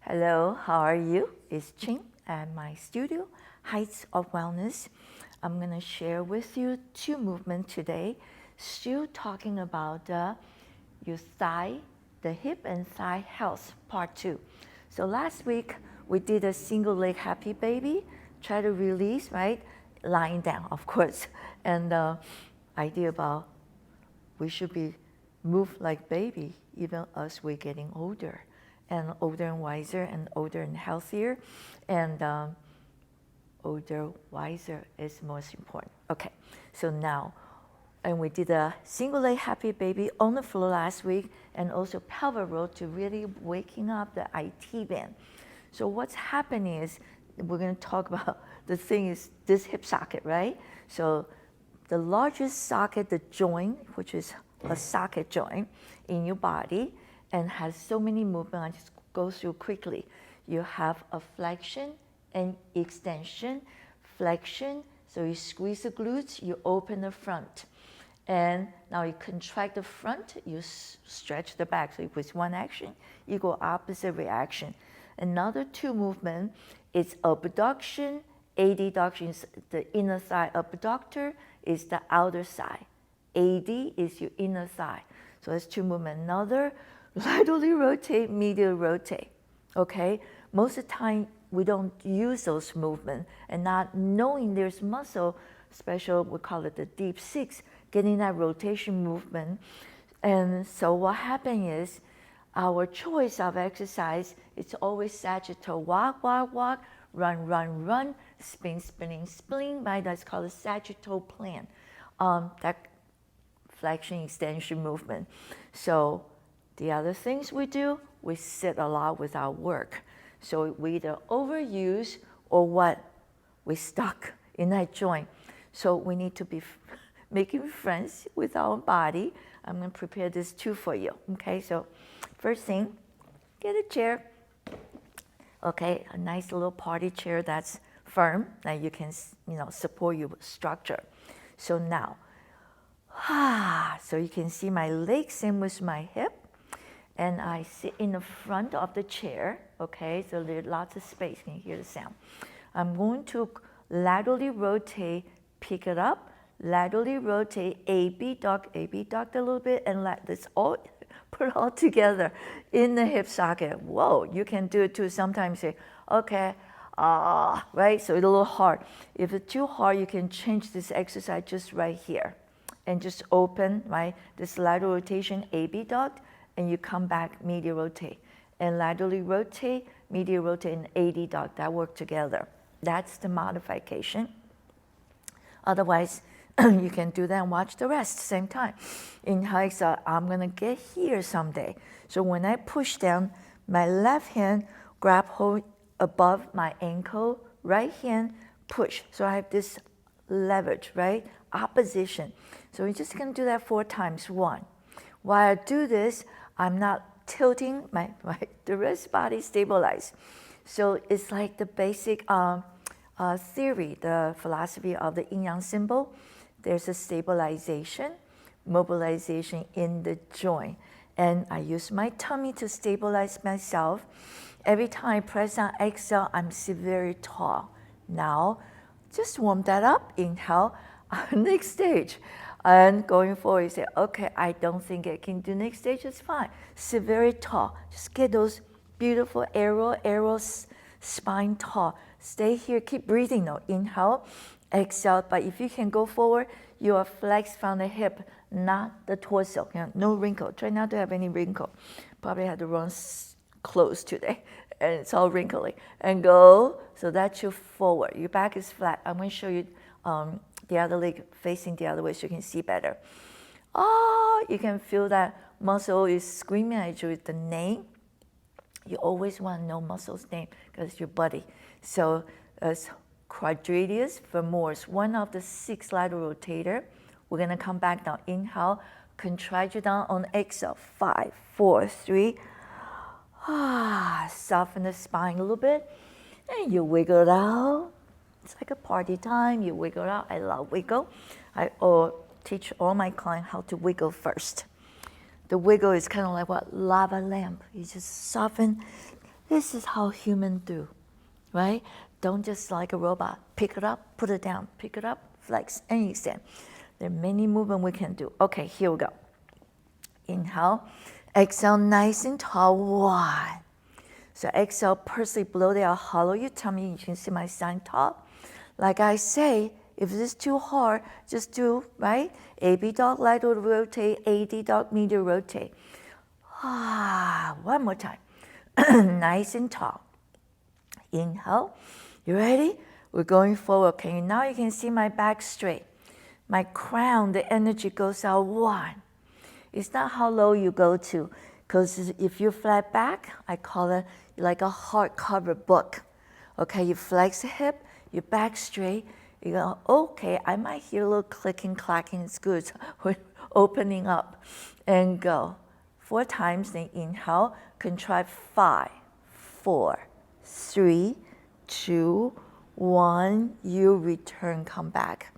Hello, how are you? It's Ching at my studio, Heights of Wellness. I'm going to share with you two movements today, still talking about your thigh, the hip and thigh health, part 2. So last week, we did a single leg happy baby, try to release, right? Lying down, of course. And idea about we should be moved like baby even as we're getting older and wiser and older and healthier, and older, wiser is most important. Okay, so now, and we did a single leg happy baby on the floor last week, and also pelvic roll to really waking up the IT band. So what's happening is, we're going to talk about the thing is this hip socket, right? So the largest socket, the joint, which is a socket joint in your body, and has so many movements. I just go through quickly. You have a flexion and extension. Flexion, so you squeeze the glutes, you open the front. And now you contract the front, you stretch the back. So with one action, you go opposite reaction. Another two movement is abduction, adduction is the inner thigh. Abductor is the outer thigh. AD is your inner thigh. So that's two movements. Another, laterally rotate, medial rotate. Okay? Most of the time, we don't use those movements, and not knowing there's muscle, special, we call it the deep six, getting that rotation movement. And so what happens is, our choice of exercise, it's always sagittal, walk, walk, walk, run, run, run, spin, spinning, spinning, right? That's called a sagittal plan. That flexion extension movement. So the other things we do, we sit a lot with our work. So we either overuse or what? We stuck in that joint. So we need to be making friends with our body. I'm going to prepare this too for you. Okay, so first thing, get a chair. Okay, a nice little party chair that's firm, that you can, support your structure. So now, so you can see my legs, same with my hip, and I sit in the front of the chair. Okay, so there's lots of space. You can hear the sound. I'm going to laterally rotate, pick it up, laterally rotate, abduct a little bit, and let this all put all together in the hip socket. Whoa, you can do it too. Sometimes say, okay, right? So it's a little hard. If it's too hard, you can change this exercise just right here. And just open, right? This lateral rotation, abduct, and you come back, medial rotate. And laterally rotate, medial rotate, and adduct, that work together. That's the modification. Otherwise, you can do that and watch the rest same time. Inhale, exhale, I'm gonna get here someday. So when I push down, my left hand grab hold above my ankle, right hand push. So I have this leverage, right? Opposition. So we're just going to do that 4 times. 1. While I do this, I'm not tilting the rest body stabilized. So it's like the basic theory, the philosophy of the yin-yang symbol. There's a stabilization, mobilization in the joint. And I use my tummy to stabilize myself. Every time I press down, exhale, I'm very tall. Now, just warm that up. Inhale. Next stage. And going forward, you say, okay, I don't think I can do next stage, it's fine. Sit very tall. Just get those beautiful arrows, spine tall. Stay here, keep breathing though. Inhale, exhale. But if you can go forward, you are flexed from the hip, not the torso. No wrinkle. Try not to have any wrinkle. Probably had the wrong clothes today, and it's all wrinkly. And go, so that's your forward. Your back is flat. I'm going to show you the other leg facing the other way so you can see better. Oh, you can feel that muscle is screaming at you with the name. You always want to know muscle's name because it's your buddy. So as quadratus femoris, one of the 6 lateral rotator. We're going to come back now. Inhale, contract you down on exhale. 5, 4, 3. Soften the spine a little bit. And you wiggle it out. It's like a party time. You wiggle it out. I love wiggle. I teach all my clients how to wiggle first. The wiggle is kind of like what? Lava lamp. You just soften This is how humans do, right? Don't just like a robot. Pick it up, put it down, pick it up, flex, and extend. There are many movements we can do. Okay, here we go. Inhale, exhale, nice and tall, 1. So exhale, pursely blow the out, hollow your tummy. You can see my sign top. Like I say, if it's too hard, just do, right? AB dog, lateral rotate, AD dog, medial rotate. One more time. Nice and tall. Inhale. You ready? We're going forward. Okay, now you can see my back straight. My crown, the energy goes out, 1. It's not how low you go to, because if you flat back, I call it like a hardcover book. Okay, you flex the hip, your back straight, you go, okay, I might hear a little clicking, clacking, it's good. We're opening up and go. 4 times, then inhale, contract 5, 4, 3, 2, 1, you return, come back.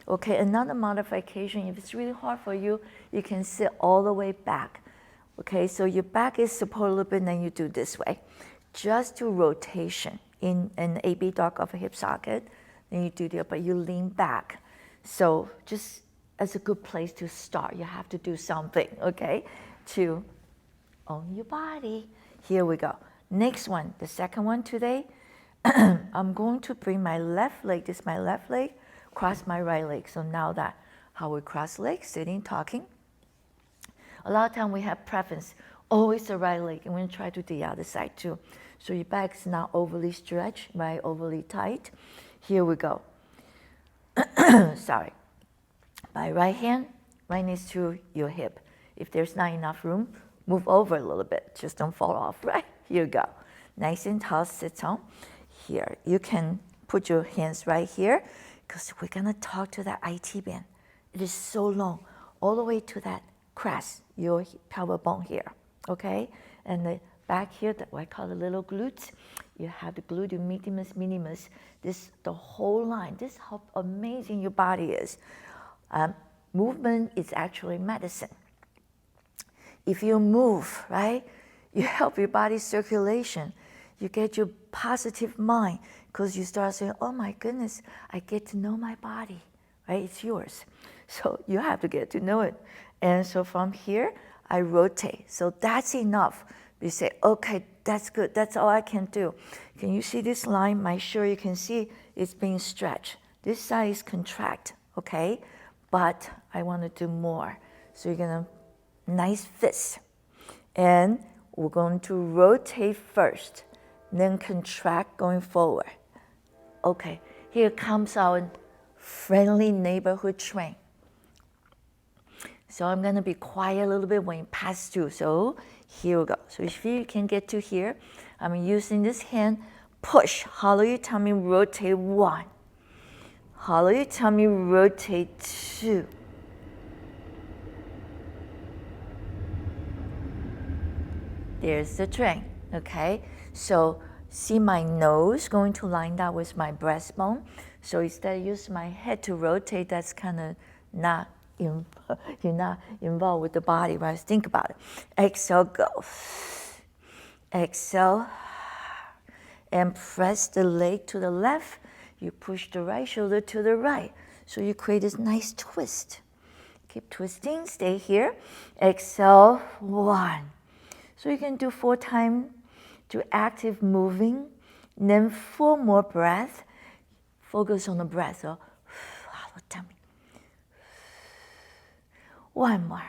Okay, another modification, if it's really hard for you, you can sit all the way back. Okay, so your back is supported a little bit, and then you do this way. Just do rotation in an AB dog of a hip socket, then you do the but you lean back. So just as a good place to start, you have to do something, okay, to own your body. Here we go. Next one, the second one today, I'm going to bring my left leg, this is my left leg, cross my right leg. So now that, how we cross legs, sitting, talking. A lot of time we have preference, always the right leg, and we're gonna try to do the other side too. So your back is not overly stretched, right, overly tight. Here we go. Sorry. My right hand, right next to your hip. If there's not enough room, move over a little bit, just don't fall off, right? Here you go. Nice and tall, sit on. Here, you can put your hands right here, because we're gonna talk to that IT band. It is so long, all the way to that crest, your pelvic bone here, okay? And the back here, that I call the little glutes, you have the gluteus medius, minimus, this, the whole line. This is how amazing your body is. Movement is actually medicine. If you move, right, you help your body's circulation. You get your positive mind, because you start saying, oh my goodness, I get to know my body, right? It's yours. So you have to get to know it. And so from here, I rotate. So that's enough. You say, okay, that's good. That's all I can do. Can you see this line? My sure you can see it's being stretched. This side is contract, okay? But I want to do more. So you're going to, nice fist. And we're going to rotate first, then contract going forward. Okay, here comes our friendly neighborhood train. So I'm gonna be quiet a little bit when you pass through. So here we go. So if you can get to here, I'm using this hand, push, hollow your tummy, rotate 1. Hollow your tummy, rotate 2. There's the train, okay? So see my nose going to line up with my breastbone. So instead of using my head to rotate, that's kind of not, you're not involved with the body, right? Think about it. Exhale, go. Exhale, and press the leg to the left. You push the right shoulder to the right. So you create this nice twist. Keep twisting, stay here. Exhale, 1. So you can do 4 times to active moving, then 4 more breaths. Focus on the breath. So, hollow tummy. 1 more.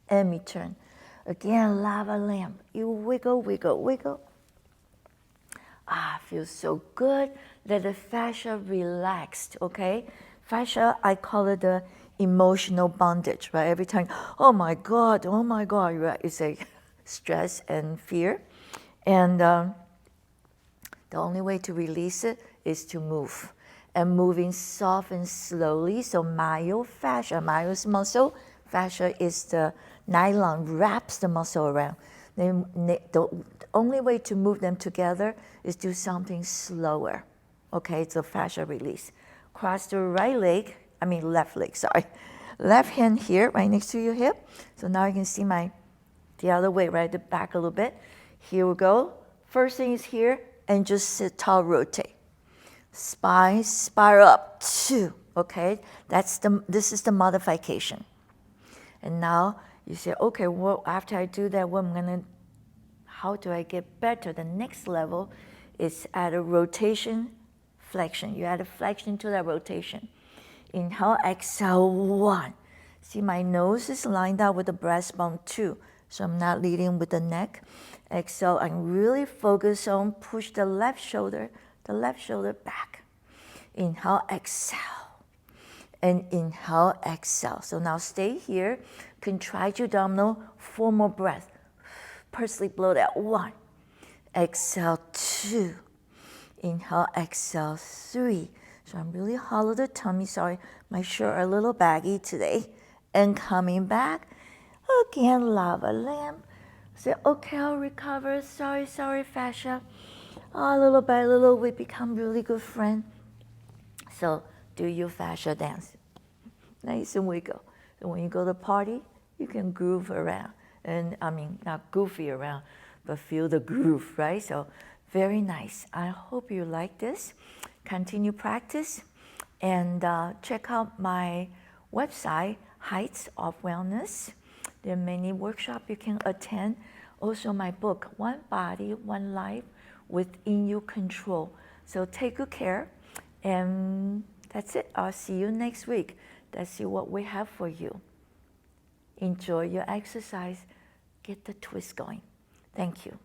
And return. Again, lava lamp. You wiggle, wiggle, wiggle. Feels so good. Let the fascia relaxed, okay? Fascia, I call it the emotional bondage, right? Every time, oh my God, right? It's a stress and fear. And the only way to release it is to move. And moving soft and slowly. So myofascia, myos muscle, fascia is the nylon, wraps the muscle around. Then the only way to move them together is do something slower. Okay, it's a fascia release. Cross the left leg, sorry. Left hand here, right next to your hip. So now you can see the other way, right, the back a little bit. Here we go. First thing is here, and just sit tall, rotate. Spine, spiral up, 2, okay? This is the modification. And now you say, okay, well, after I do that, how do I get better? The next level is add a rotation, flexion. You add a flexion to that rotation. Inhale, exhale, 1. See, my nose is lined up with the breastbone, 2. So I'm not leading with the neck. Exhale, and really focus on push the left shoulder back. Inhale, exhale. And inhale, exhale. So now stay here. Contract your abdominal, 4 more breaths. Pursely blow that, 1. Exhale, 2. Inhale, exhale, 3. So I'm really hollow the tummy. Sorry, my shirt a little baggy today. And coming back, again, lava lamp. Say, okay, I'll recover. Sorry, fascia. Oh, little by little, we become really good friends. So do your fascia dance. Nice and wiggle. So when you go to party, you can groove around. And I mean, not goofy around, but feel the groove, right? So very nice. I hope you like this. Continue practice. And check out my website, Heights of Wellness. There are many workshops you can attend. Also my book, One Body, One Life, Within Your Control. So take good care. And that's it. I'll see you next week. Let's see what we have for you. Enjoy your exercise. Get the twist going. Thank you.